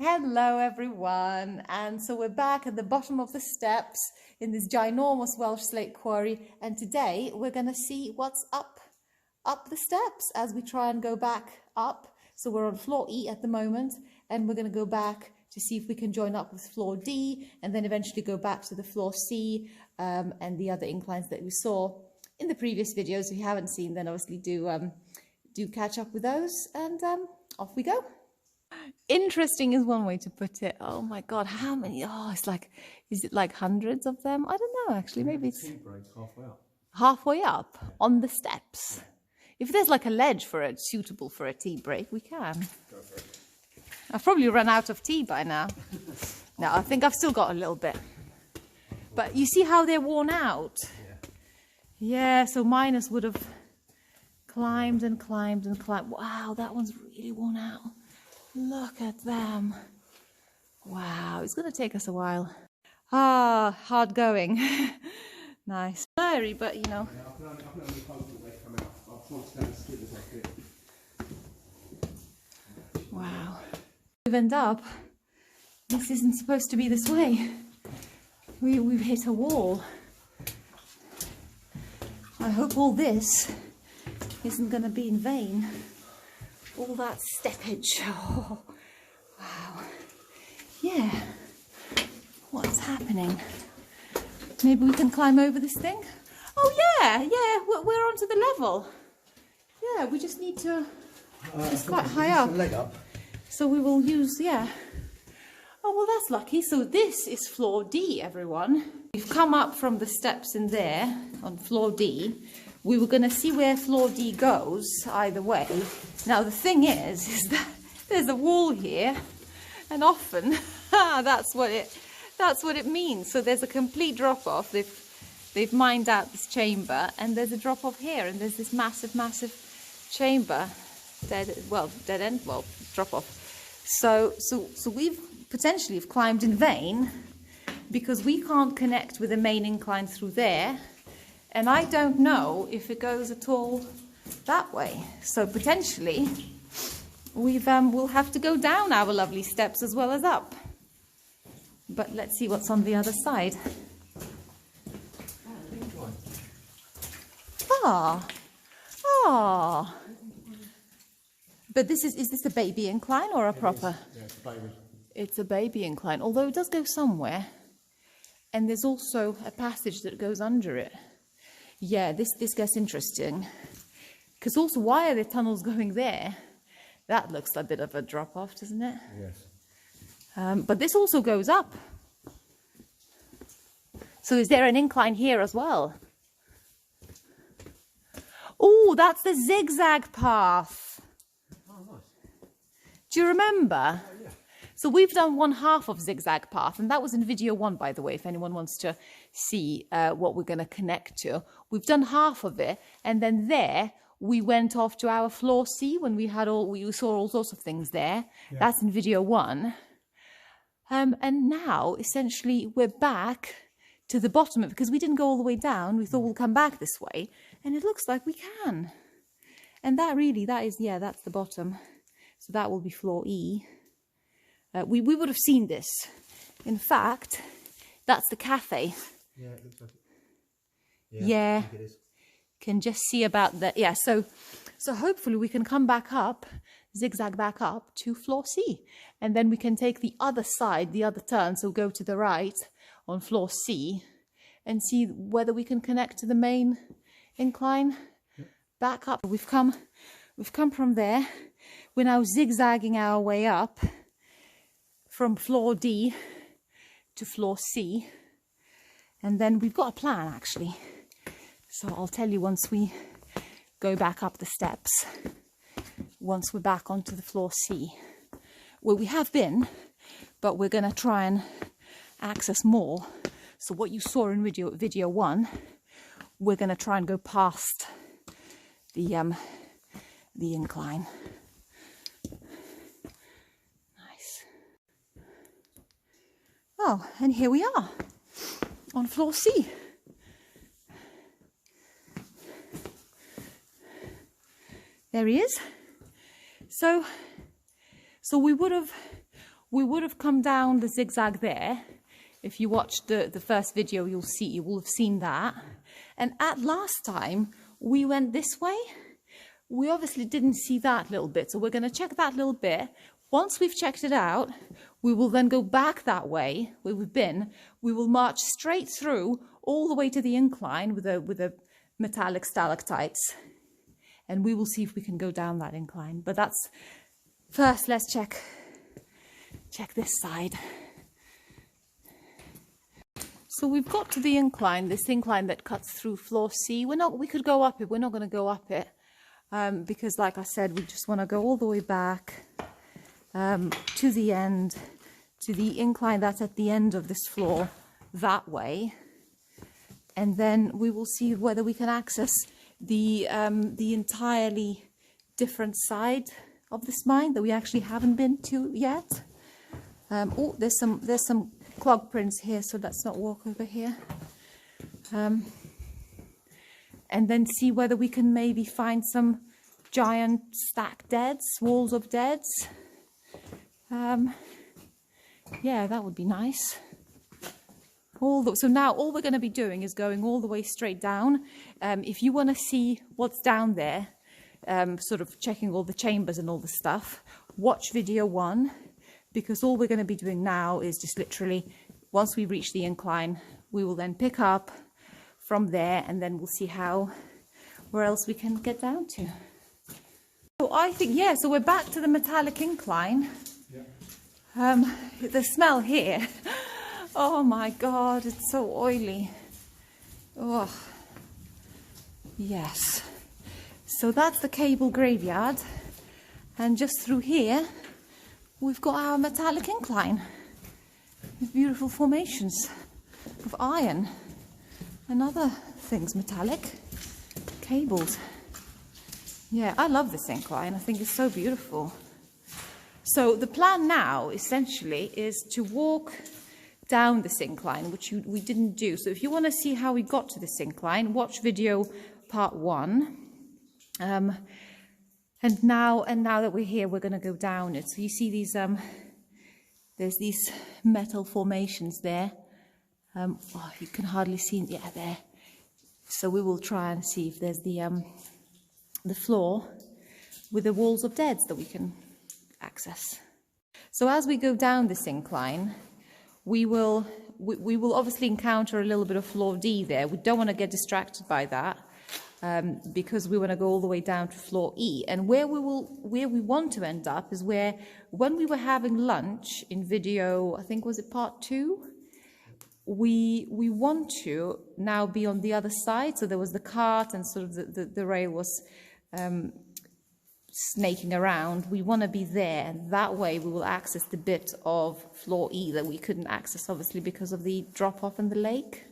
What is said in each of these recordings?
Hello everyone, and so we're back at the bottom of the steps in this ginormous Welsh slate quarry, and today we're going to see what's up the steps as we try and go back up. So we're on floor E at the moment, and we're going to go back to see if we can join up with floor D and then eventually go back to the floor C and the other inclines that we saw in the previous videos. If you haven't seen, then obviously do catch up with those, and off we go. Interesting is one way to put it. Oh my God, how many? Oh, it's like, is it like hundreds of them? I don't know, actually. Maybe it's halfway up. Halfway up on the steps. If there's like a ledge for it, suitable for a tea break, we can. Go for it. I've probably run out of tea by now. No, I think I've still got a little bit. But you see how they're worn out? Yeah, so Minus would have climbed and climbed and climbed. Wow, that one's really worn out. Look at them. Wow, it's going to take us a while. Ah, hard going. Nice. Blurry, but you know. Yeah, I can only hope that they come out. I'll try to stand as still as I can. Wow. We've ended up. This isn't supposed to be this way. We've hit a wall. I hope all this isn't going to be in vain. All that steppage. Oh, wow. Yeah. What's happening? Maybe we can climb over this thing? Oh, yeah. We're onto the level. Yeah, we just need to... it's quite high up. Leg up. So we will use, yeah. Oh, well, that's lucky. So this is floor D, everyone. We've come up from the steps in there on floor D. We were going to see where floor D goes either way. Now the thing is that there's a wall here, and often that's what it means. So there's a complete drop off. They've mined out this chamber, and there's a drop off here, and there's this massive chamber, dead end, drop off. So we've potentially climbed in vain because we can't connect with the main incline through there. And I don't know if it goes at all that way. So potentially we'll have to go down our lovely steps as well as up. But let's see what's on the other side. Ah. But is this a baby incline or a proper? Yeah, it's a baby. It's a baby incline, although it does go somewhere. And there's also a passage that goes under it. Yeah, this gets interesting. Because also, why are there tunnels going there? That looks a bit of a drop-off, doesn't it? Yes. But this also goes up. So is there an incline here as well? Oh, that's the zigzag path. Oh, nice. Do you remember? Oh, yeah. So we've done 1/2 of zigzag path, and that was in video 1, by the way, if anyone wants to see what we're going to connect to. We've done half of it, and then there we went off to our floor C when we saw all sorts of things there. Yeah. That's in video 1. And now, essentially, we're back to the bottom of it, because we didn't go all the way down. We thought we'll come back this way, and it looks like we can. And that's the bottom. So that will be floor E. We would have seen this. In fact, that's the cafe. Yeah, it looks like it. Yeah. I think it is. Can just see about that. Yeah, so hopefully we can come back up, zigzag back up to floor C. And then we can take the other side, the other turn, so go to the right on floor C and see whether we can connect to the main incline. Back up. We've come from there. We're now zigzagging our way up from floor D to floor C. And then we've got a plan, actually. So I'll tell you once we go back up the steps, once we're back onto the floor C. Well, we have been, but we're going to try and access more. So what you saw in video 1, we're going to try and go past the incline. Oh, and here we are on floor C. There he is. So we would have we would have come down the zigzag there. If you watched the first video, you will have seen that. And at last time, we went this way. We obviously didn't see that little bit, so we're going to check that little bit. Once we've checked it out, we will then go back that way where we've been. We will march straight through all the way to the incline with the metallic stalactites, and we will see if we can go down that incline. But that's first. Let's check this side. So we've got to the incline, this incline that cuts through floor C. We could go up it. We're not going to go up it because, like I said, we just want to go all the way back to the end, to the incline that's at the end of this floor that way. And then we will see whether we can access the entirely different side of this mine that we actually haven't been to yet. Oh, there's some clog prints here, so let's not walk over here. And then see whether we can maybe find some giant stack deads, walls of deads. Yeah, that would be nice. So now all we're going to be doing is going all the way straight down. If you want to see what's down there, sort of checking all the chambers and all the stuff, watch video 1, because all we're going to be doing now is just literally, once we reach the incline, we will then pick up from there, and then we'll see where else we can get down to. So I think, yeah, so we're back to the metallic incline. Yeah. The smell here. Oh my God, it's so oily. Oh, yes. So that's the cable graveyard. And just through here, we've got our metallic incline with beautiful formations of iron and other things, metallic cables. Yeah, I love this incline. I think it's so beautiful. So the plan now, essentially, is to walk down this incline, which we didn't do. So if you want to see how we got to this incline, watch video part 1. And now that we're here, we're going to go down it. So you see these, there's these metal formations there. Oh, you can hardly see, yeah, there. So we will try and see if there's the floor with the walls of deads that we can access. So as we go down this incline, we will obviously encounter a little bit of floor D there. We don't want to get distracted by that because we want to go all the way down to floor E. And where we want to end up is where, when we were having lunch in video, I think was it part 2, we want to now be on the other side. So there was the cart and sort of the rail was snaking around. We want to be there, and that way we will access the bit of floor E that we couldn't access, obviously, because of the drop-off in the lake.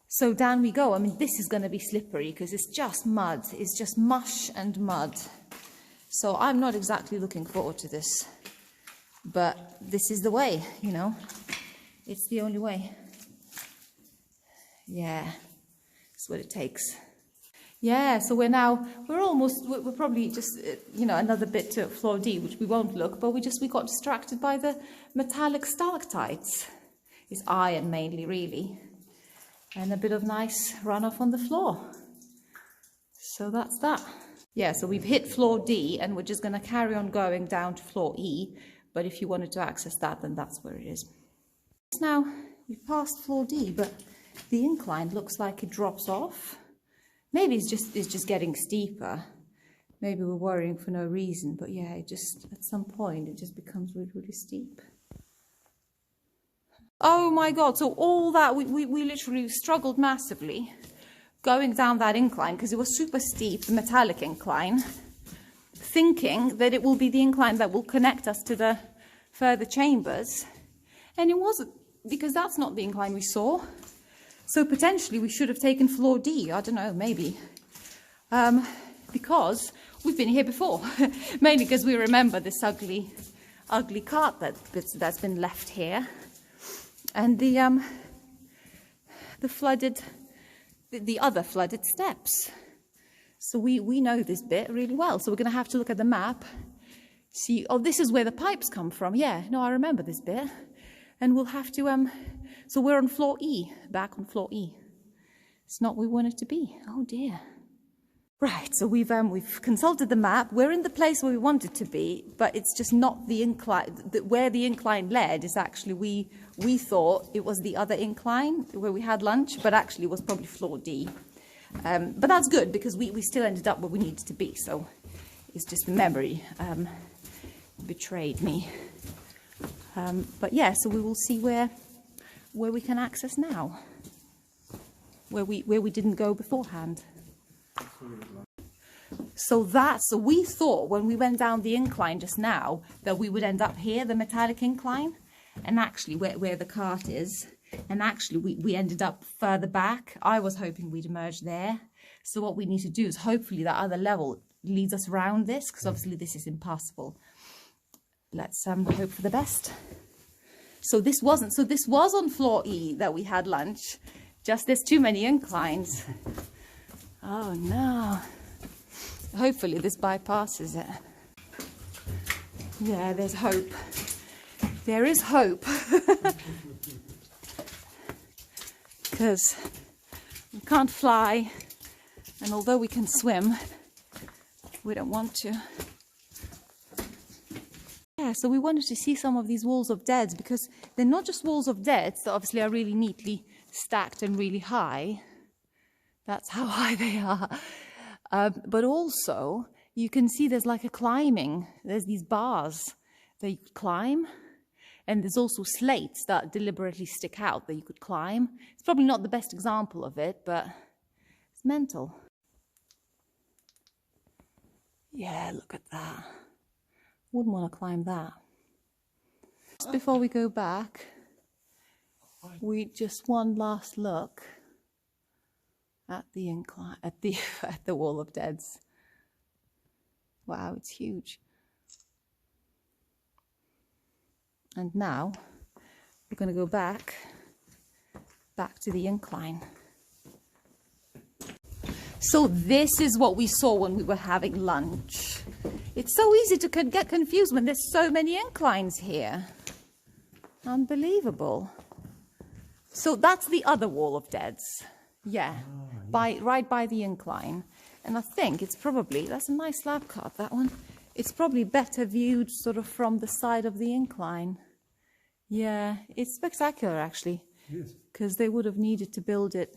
So down we go. I mean, this is going to be slippery because it's just mud. It's just mush and mud. So I'm not exactly looking forward to this. But this is the way, you know. It's the only way. Yeah, it's what it takes. Yeah, so we're probably just, another bit to floor D, which we won't look, but we got distracted by the metallic stalactites. It's iron mainly, really. And a bit of nice runoff on the floor. So that's that. Yeah, so we've hit floor D, and we're just going to carry on going down to floor E. But if you wanted to access that, then that's where it is. Now, we've passed floor D, but the incline looks like it drops off. Maybe it's just getting steeper. Maybe we're worrying for no reason, but yeah, it just, at some point, it just becomes really, really steep. Oh my God, so all that, we literally struggled massively going down that incline because it was super steep, the metallic incline, thinking that it will be the incline that will connect us to the further chambers. And it wasn't, because that's not the incline we saw. So potentially we should have taken floor D, I don't know, maybe. Because we've been here before. Mainly because we remember this ugly cart that's been left here. And the other flooded steps. So we know this bit really well. So we're going to have to look at the map, See, oh, this is where the pipes come from. Yeah, no, I remember this bit. And we'll have to, so we're on floor E, back on floor E. It's not where we want it to be. Oh dear. Right, so we've consulted the map. We're in the place where we want it to be, but it's just not the incline. Where the incline led is actually, we thought it was the other incline where we had lunch, but actually it was probably floor D. But that's good because we still ended up where we needed to be, so it's just memory betrayed me. But yeah, so we will see where we can access now, where we didn't go beforehand. So we thought when we went down the incline just now that we would end up here, the metallic incline, and actually where the cart is, and actually we ended up further back. I was hoping we'd emerge there. So what we need to do is hopefully that other level leads us around this, because obviously this is impassable. Let's hope for the best. So this was on floor E that we had lunch, just there's too many inclines. Oh no. Hopefully this bypasses it. Yeah, there's hope. There is hope. Because we can't fly, and although we can swim, we don't want to. Yeah, so we wanted to see some of these walls of deads, because they're not just walls of deads that obviously are really neatly stacked and really high. That's how high they are. But also, you can see there's like a climbing. There's these bars that you could climb. And there's also slates that deliberately stick out that you could climb. It's probably not the best example of it, but it's mental. Yeah, look at that. Wouldn't want to climb that. Just before we go back, we just one last look at the incline, at the wall of deads. Wow, it's huge. And now we're going to go back to the incline. So this is what we saw when we were having lunch. It's so easy to get confused when there's so many inclines here. Unbelievable. So that's the other wall of deads. Yeah, right by the incline. And I think it's probably, that's a nice slab cart, that one. It's probably better viewed sort of from the side of the incline. Yeah, it's spectacular actually. Yes. Because they would have needed to build it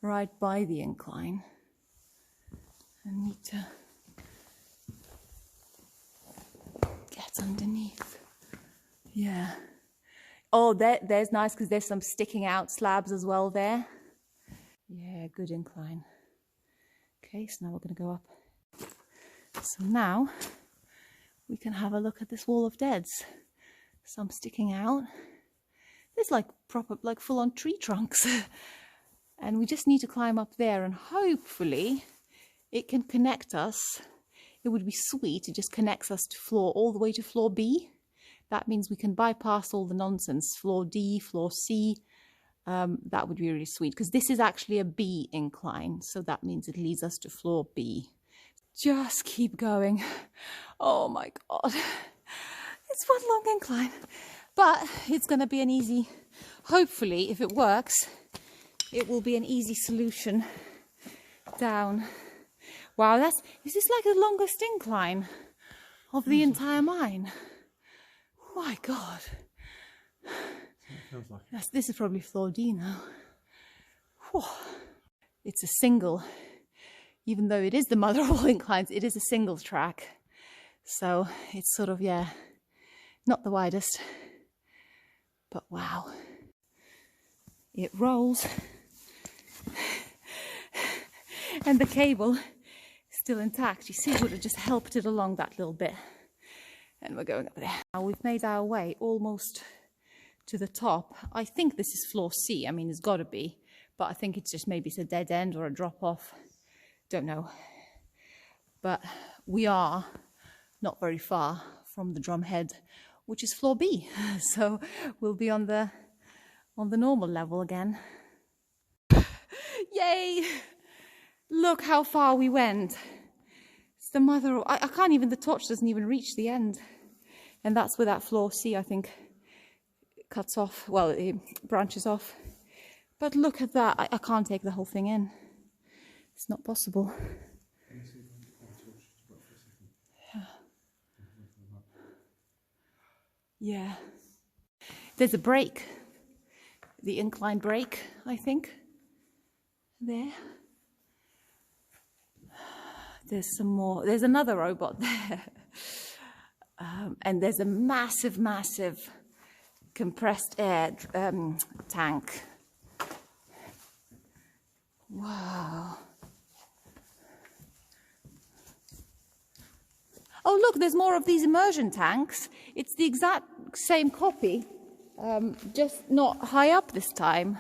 right by the incline. And need to get underneath. Yeah. Oh, there's nice because there's some sticking out slabs as well there. Yeah, good incline. Okay, so now we're going to go up. So now we can have a look at this wall of deads. Some sticking out. There's like proper, like full-on tree trunks. And we just need to climb up there and hopefully it can connect us. It would be sweet. It just connects us to all the way to floor B. That means we can bypass all the nonsense. Floor D, floor C. That would be really sweet because this is actually a B incline. So that means it leads us to floor B. Just keep going. Oh my God. It's one long incline. But it's going to be an easy, hopefully, if it works, it will be an easy solution down. Wow, is this like the longest incline of the entire mine? Oh my God. Feels like This is probably floor D now. Whew. It's a single, even though it is the mother of all inclines, it is a single track. So it's sort of, yeah, not the widest, but wow. It rolls. And the cable is still intact. You see, it would have just helped it along that little bit. And we're going up there. Now we've made our way almost to the top. I think this is floor C. I mean, it's got to be. But I think it's just maybe it's a dead end or a drop off. Don't know. But we are not very far from the drumhead, which is floor B. So we'll be on the normal level again. Yay! Look how far we went. the mother. I can't even, the torch doesn't even reach the end. And that's where that floor C, I think, cuts off. Well, it branches off. But look at that. I can't take the whole thing in. It's not possible. Yeah. There's a break. The incline break, I think. There. There's some more. There's another robot there. And there's a massive, massive compressed air tank. Wow. Oh, look, there's more of these immersion tanks. It's the exact same copy, just not high up this time.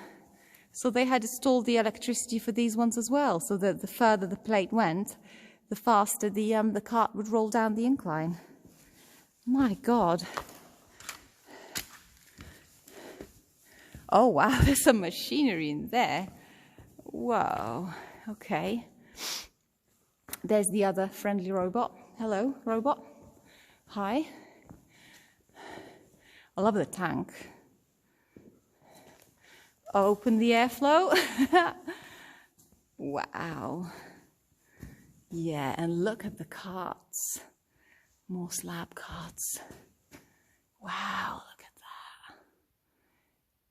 So they had installed the electricity for these ones as well, so that the further the plate went, the faster the cart would roll down the incline. My God. Oh, wow, there's some machinery in there. Whoa, okay. There's the other friendly robot. Hello, robot. Hi. I love the tank. Open the airflow. Wow. Yeah, and look at the carts. More slab carts. Wow, look at that.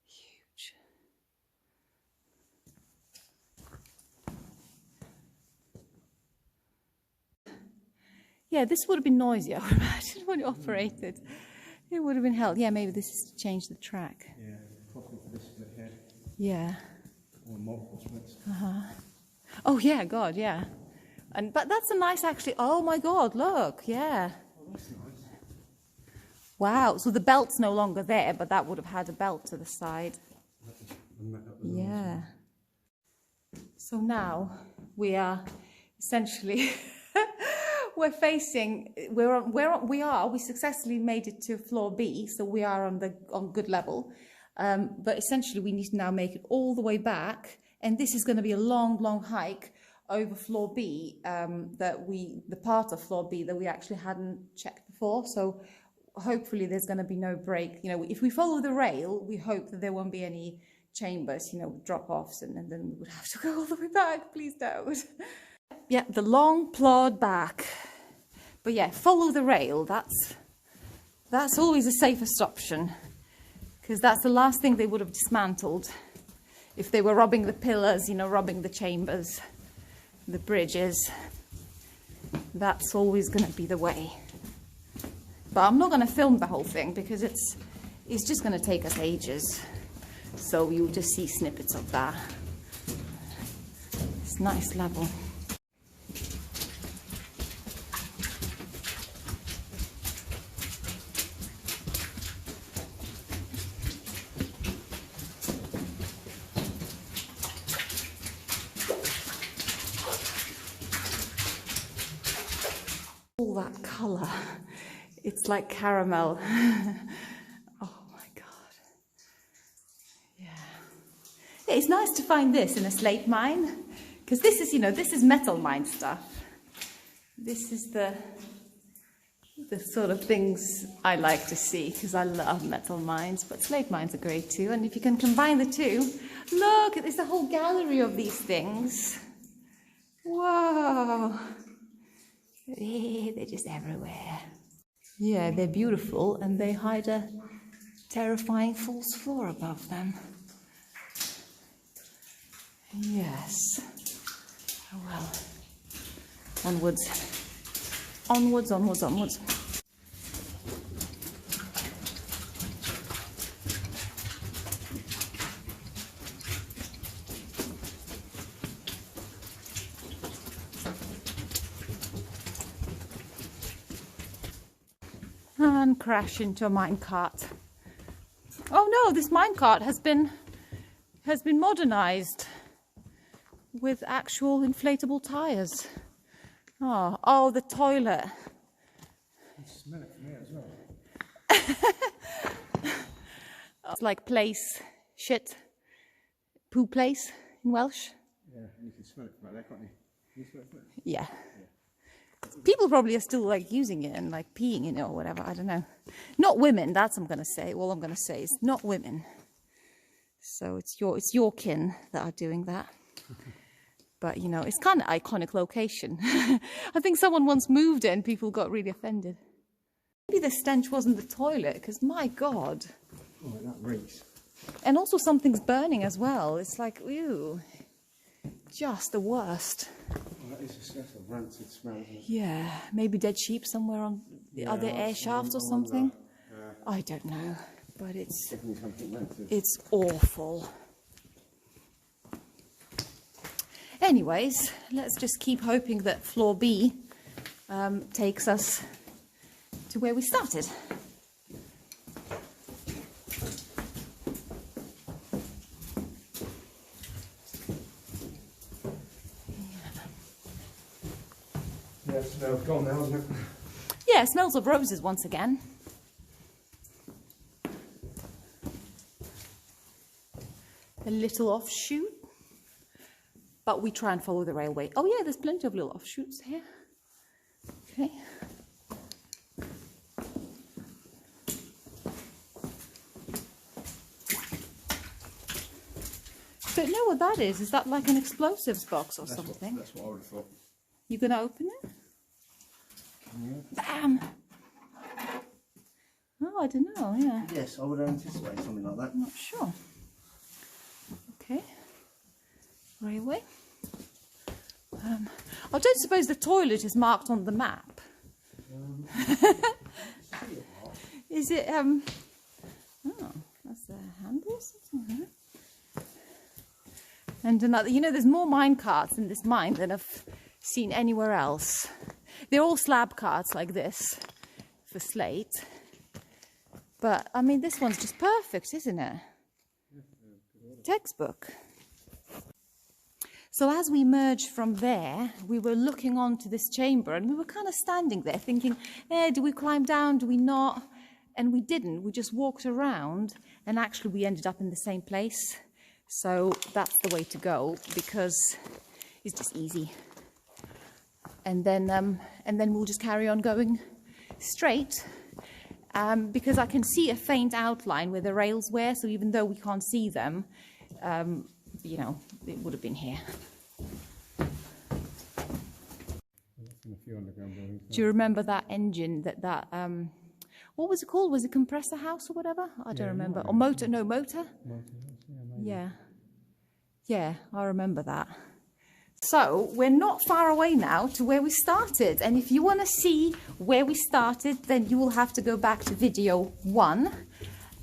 Huge. Yeah, this would have been noisy, I would imagine, when you operated. It would have been hell. Yeah, maybe this is to change the track. Yeah, probably for this split here. Yeah. Or multiple splits. Oh, yeah, God, yeah. But that's a nice, actually. Oh, my God, look, yeah. Oh, that's nice. Wow, so the belt's no longer there, but that would have had a belt to the side. Yeah. So now we are essentially... we successfully made it to floor B, so we are on good level. But essentially we need to now make it all the way back, and this is going to be a long hike over floor B, the part of floor B that we actually hadn't checked before. So hopefully there's going to be no break. You know, if we follow the rail, we hope that there won't be any chambers, drop-offs, and then we would have to go all the way back. Please don't. Yeah, the long plod back. But yeah, follow the rail. That's always the safest option, because that's the last thing they would have dismantled if they were robbing the pillars, robbing the chambers, the bridges. That's always going to be the way. But I'm not going to film the whole thing because it's just going to take us ages. So you'll just see snippets of that. It's nice level. All that colour, it's like caramel. Oh my God. Yeah. It's nice to find this in a slate mine, because this is metal mine stuff. This is the sort of things I like to see, because I love metal mines, but slate mines are great too. And if you can combine the two, look, there's a whole gallery of these things. Whoa. They're just everywhere. Yeah, they're beautiful, and they hide a terrifying false floor above them. Yes. Oh well. Onwards. Onwards, onwards, onwards. And crash into a minecart. Oh no, this minecart has been modernized with actual inflatable tires. Oh, the toilet. You smell it from here as well. It's like place, shit, poo place in Welsh. Yeah, and you can smell it from out there, can't you? Can you smell it from there? Yeah. People probably are still like using it and like peeing in it or whatever. I don't know. Not women. That's what I'm gonna say. All I'm gonna say is not women. So it's your kin that are doing that. But you know, it's kind of iconic location. I think someone once moved it and people got really offended. Maybe the stench wasn't the toilet, because my God. Oh, that reeks. And also something's burning as well. It's like, ew. Just the worst. Oh, that is disgusting. Rancid smell, isn't it? Yeah, maybe dead sheep somewhere on the other air shafts or something. I don't know, but it's awful. Anyways, let's just keep hoping that floor B takes us to where we started. Yeah, it smells gone now, isn't it? Yeah, it smells of roses once again. A little offshoot. But we try and follow the railway. Oh yeah, there's plenty of little offshoots here. Okay. Don't know what that is. Is that like an explosives box or something? That's what I would have thought. You gonna open it? Bam! Oh, I don't know, yeah. Yes, I would anticipate something like that. I'm not sure. Okay. Railway. I don't suppose the toilet is marked on the map. Is it, oh, that's the handles or something. And another, you know, there's more mine carts in this mine than I've seen anywhere else. They're all slab carts like this for slate. But, I mean, this one's just perfect, isn't it? Textbook. So as we emerged from there, we were looking onto this chamber and we were kind of standing there thinking, do we climb down, do we not? And we didn't. We just walked around and actually we ended up in the same place. So that's the way to go because it's just easy. And then we'll just carry on going straight because I can see a faint outline where the rails were. So even though we can't see them, you know, it would have been here. Do you remember that engine that what was it called? Was it compressor house or whatever? I don't remember. Or motor? No, motor? Yeah, I remember that. So we're not far away now to where we started. And if you want to see where we started, then you will have to go back to video 1.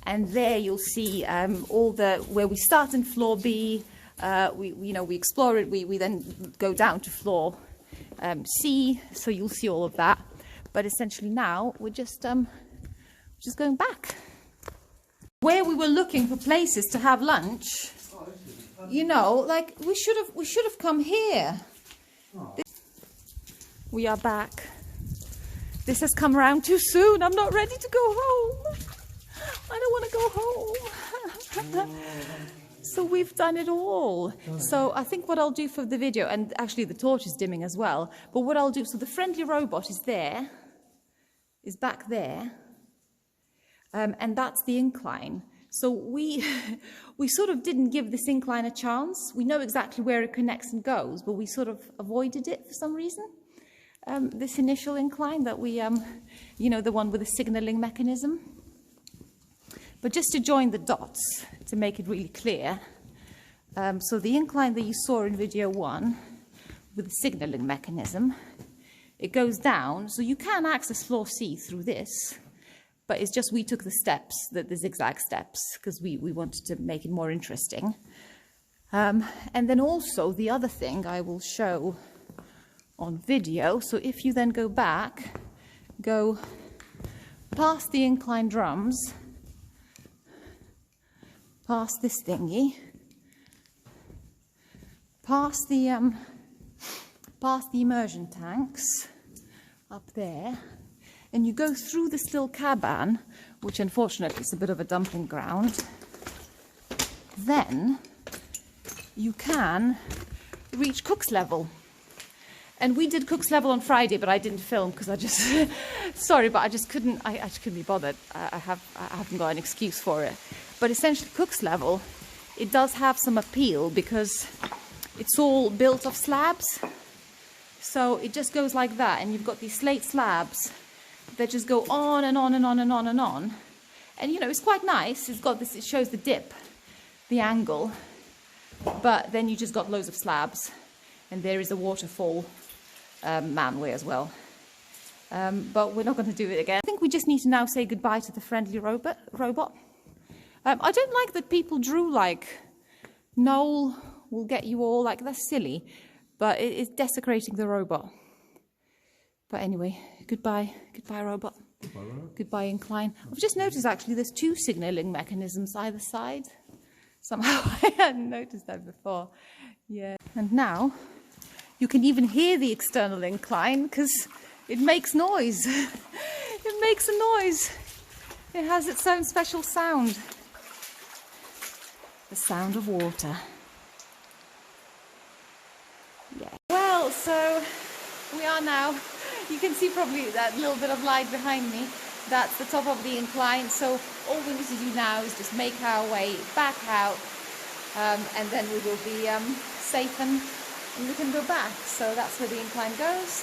And there you'll see all the where we start in floor B. We explore it. We then go down to floor C. So you'll see all of that. But essentially now we're just going back. Where we were looking for places to have lunch, you know, like we should have come here. We are back. This has come around too soon. I'm not ready to go home. I don't want to go home. So we've done it all. So I think what I'll do for the video, and actually the torch is dimming as well, but what I'll do, so the friendly robot is there, is back there, and that's the incline. So we sort of didn't give this incline a chance. We know exactly where it connects and goes, but we sort of avoided it for some reason. This initial incline that we, you know, the one with the signaling mechanism. But just to join the dots, to make it really clear, so the incline that you saw in video 1 with the signaling mechanism, it goes down, so you can access floor C through this, but it's just we took the steps, the zigzag steps, because we wanted to make it more interesting. And then also the other thing I will show on video, so if you then go back, go past the incline drums, past this thingy, past the immersion tanks up there, and you go through the still cabin, which unfortunately is a bit of a dumping ground, then you can reach cook's level. And we did Cook's Level on Friday, but I didn't film because I just, sorry, but I just couldn't be bothered. I haven't got an excuse for it. But essentially Cook's Level, it does have some appeal because it's all built of slabs. So it just goes like that, and you've got these slate slabs that just go on and on and on and on and on. And you know, it's quite nice. It's got this, it shows the dip, the angle, but then you just got loads of slabs, and there is a waterfall manway as well. But we're not going to do it again. I think we just need to now say goodbye to the friendly robot. I don't like that people drew like Noel will get you all, like that's silly, but it is desecrating the robot. But anyway, goodbye robot. Goodbye, robot. Goodbye incline. I've just noticed actually there's 2 signalling mechanisms either side. Somehow I hadn't noticed that before. Yeah. And now you can even hear the external incline because it makes noise. It makes a noise. It has its own special sound. The sound of water. Yeah. Well, so we are now, you can see probably that little bit of light behind me. That's the top of the incline. So all we need to do now is just make our way back out, and then we will be safe and we can go back. So that's where the incline goes.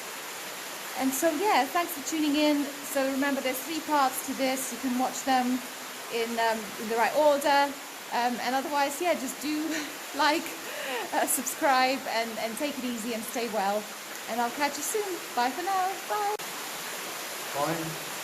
And so yeah, thanks for tuning in. So remember, there's 3 parts to this. You can watch them in the right order. And otherwise, yeah, just do like, subscribe, and take it easy and stay well. And I'll catch you soon. Bye for now. Bye. Bye.